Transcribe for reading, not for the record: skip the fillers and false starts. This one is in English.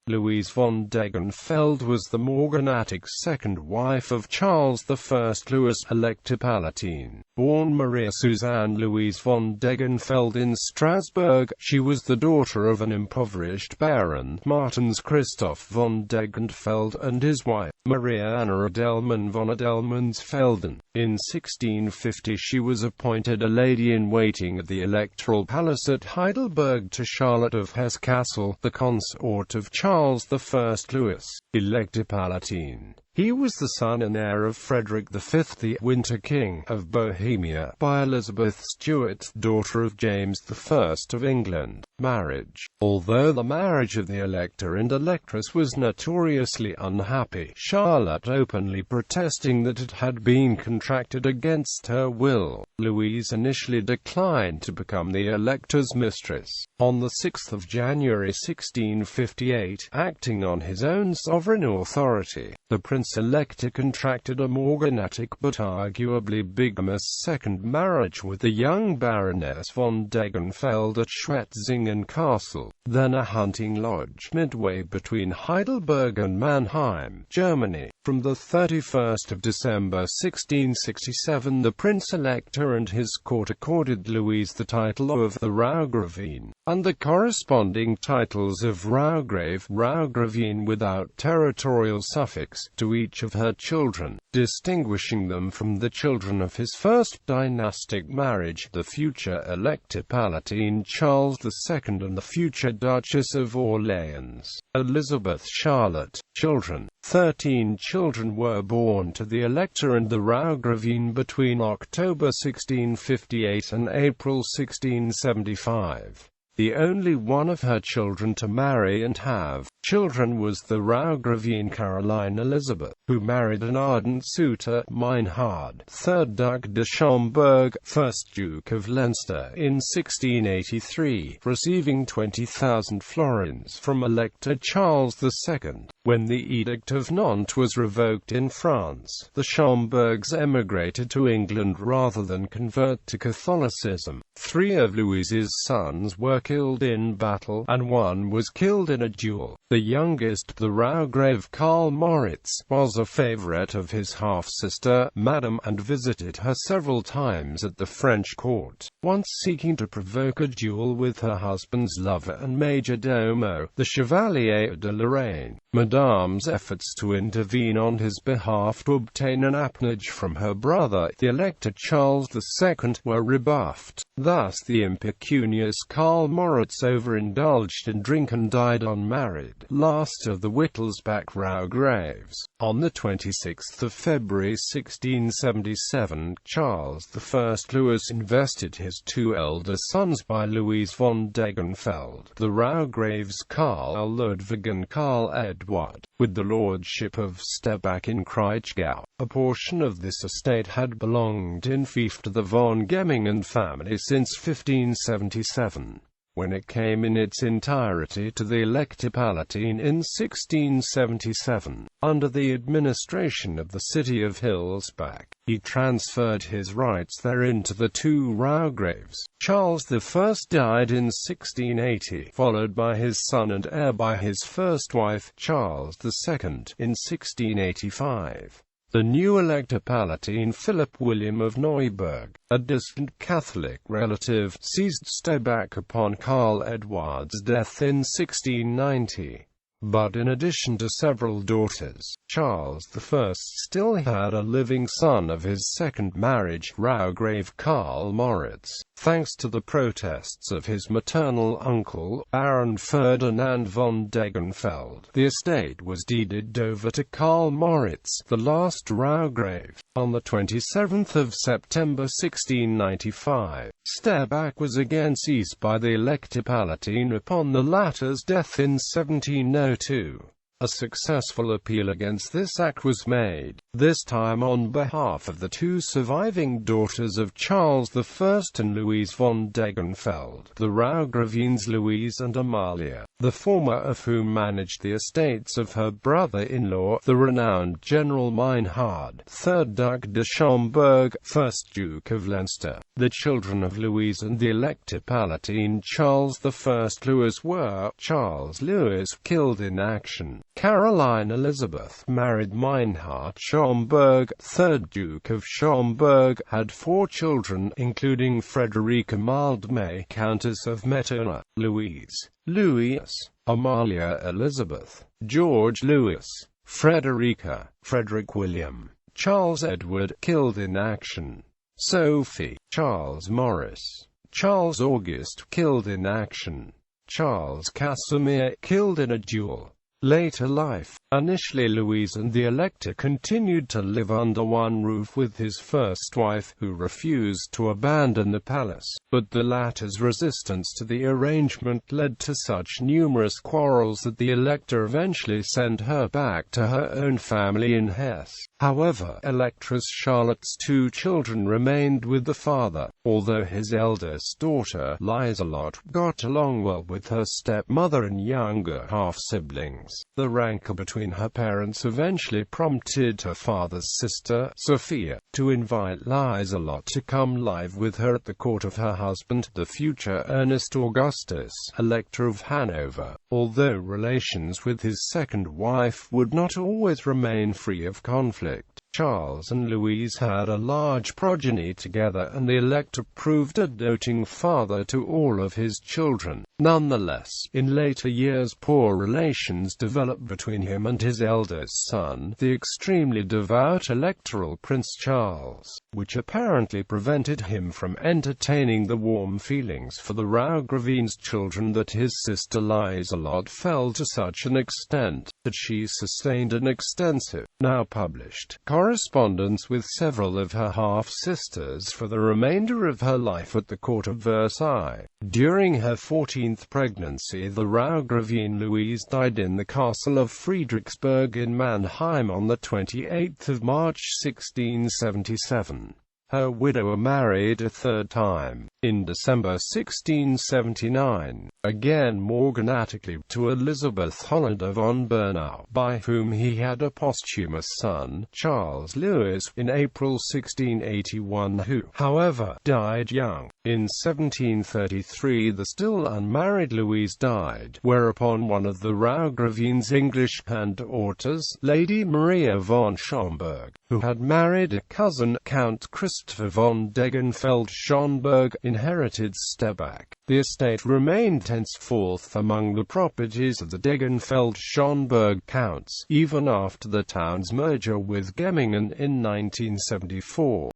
Luise von Degenfeld was the morganatic second wife of Charles I. Louis, Elector Palatine.Born Maria Susanne Luise von Degenfeld in Strasbourg. She was the daughter of an impoverished baron, Martens-Christof von Degenfeld, and his wife, Maria Anna Adelmann von Adelmannsfelden. In 1650 she was appointed a lady-in-waiting at the Electoral Palace at Heidelberg to Charlotte of Hesse-Kassel, the consort of Charles I. Louis, Elector Palatine. He was the son and heir of Frederick V, the Winter King of Bohemia, by Elizabeth Stuart, daughter of James I of England. Marriage. Although the marriage of the Elector and Electress was notoriously unhappy, Charlotte openly protesting that it had been contracted against her will, Louise initially declined to become the Elector's mistress. On 6 January 1658, acting on his own sovereign authority, the Prince-Elector contracted a morganatic but arguably bigamous second marriage with the young Baroness von Degenfeld at Schwetzingen-Castle, then a hunting lodge midway between Heidelberg and Mannheim, Germany. From 31 December 1667 the Prince-Elector and his court accorded Louise the title of the Raugravine, and the corresponding titles of Raugrave, Raugravine without territorial suffix, to each of her children, distinguishing them from the children of his first dynastic marriage, the future Elector Palatine Charles II and the future Duchess of Orleans, Elizabeth Charlotte. Children. 13 children were born to the Elector and the Raugravine between October 1658 and April 1675. The only one of her children to marry and have children was the Raugravine Caroline Elizabeth, who married an ardent suitor, Meinhard, 3rd Duc de Schomberg, 1st Duke of Leinster, in 1683, receiving 20,000 florins from Elector Charles II. When the Edict of Nantes was revoked in France, the Schombergs emigrated to England rather than convert to Catholicism. 3 of Louise's sons were killed in battle, and one was killed in a duel. The youngest, the Raugrave Karl Moritz, was a favourite of his half-sister, Madame, and visited her several times at the French court, once seeking to provoke a duel with her husband's lover and major domo, the Chevalier de Lorraine. Madame's efforts to intervene on his behalf to obtain an appanage from her brother, the Elector Charles II, were rebuffed. Thus the impecunious Karl Moritz overindulged in drink and died unmarried, last of the Wittelsbach Raugraves. On 26 February 1677, Charles I Louis invested his 2 elder sons by Luise von Degenfeld, the Raugraves Karl Ludwig and Karl Edward, with the lordship of Stebach in Kraichgau. A portion of this estate had belonged in fief to the von Gemmingen family since 1577. When it came in its entirety to the Elector Palatine in 1677, under the administration of the city of Hillsbach, he transferred his rights therein to the 2 Raugraves. Charles I died in 1680, followed by his son and heir by his first wife, Charles II, in 1685. The new Elector Palatine Philip William of Neuburg, a distant Catholic relative, seized Stebach upon Karl Edward's death in 1690. But in addition to several daughters, Charles I still had a living son of his second marriage, Raugrave Karl Moritz. Thanks to the protests of his maternal uncle, Baron Ferdinand von Degenfeld, the estate was deeded over to Karl Moritz, the last Raugrave. On 27 September 1695, Stebach was again seized by the Elector Palatine upon the latter's death in 1702. A successful appeal against this act was made, this time on behalf of the two surviving daughters of Charles I and Luise von Degenfeld, the Raugraviens Louise and Amalia, the former of whom managed the estates of her brother-in-law, the renowned General Meinhard, 3rd Duc de Schomberg, 1st Duke of Leinster. The children of Louise and the Elector Palatine Charles I Louis were: Charles Louis, killed in action; Caroline Elizabeth, married Meinhard Schomberg, 3rd Duke of Schomberg, had 4 children, including Frederica Mildmay, Countess of Metternich, Louise, Louis, Amalia Elizabeth, George Louis, Frederica, Frederick William, Charles Edward, killed in action; Sophie, Charles Maurice, Charles August, killed in action; Charles Casimir, killed in a duel. Later life. Initially Louise and the Elector continued to live under one roof with his first wife, who refused to abandon the palace, but the latter's resistance to the arrangement led to such numerous quarrels that the Elector eventually sent her back to her own family in Hesse. However, Electress Charlotte's 2 children remained with the father, although his eldest daughter, Lieselotte, got along well with her stepmother and younger half-siblings. The rancor between her parents eventually prompted her father's sister, Sophia, to invite Lieselotte to come live with her at the court of her husband, the future Ernest Augustus, Elector of Hanover. Although relations with his second wife would not always remain free of conflict, Charles and Louise had a large progeny together, and the Elector proved a doting father to all of his children. Nonetheless, in later years poor relations developed between him and his eldest son, the extremely devout electoral Prince Charles, which apparently prevented him from entertaining the warm feelings for the Raugraviens' children that his sister Lieselotte felt to such an extent that she sustained an extensive, now published, correspondence with several of her half-sisters for the remainder of her life at the court of Versailles. During her 14th pregnancy, the Raugravien Louise died in the castle of Friedrichsburg in Mannheim on 28 March 1677. Her widower married a 3rd time, in December 1679, again morganatically, to Elizabeth Hollander von Bernau, by whom he had a posthumous son, Charles Louis, in April 1681, who, however, died young. In 1733 the still unmarried Louise died, whereupon one of the Raugraviens' English handdaughters, Lady Maria von Schomberg, who had married a cousin, Count Christopher von Degenfeld-Schomberg, inherited Stebach. The estate remained henceforth among the properties of the Degenfeld-Schomberg counts, even after the town's merger with Gemmingen in 1974.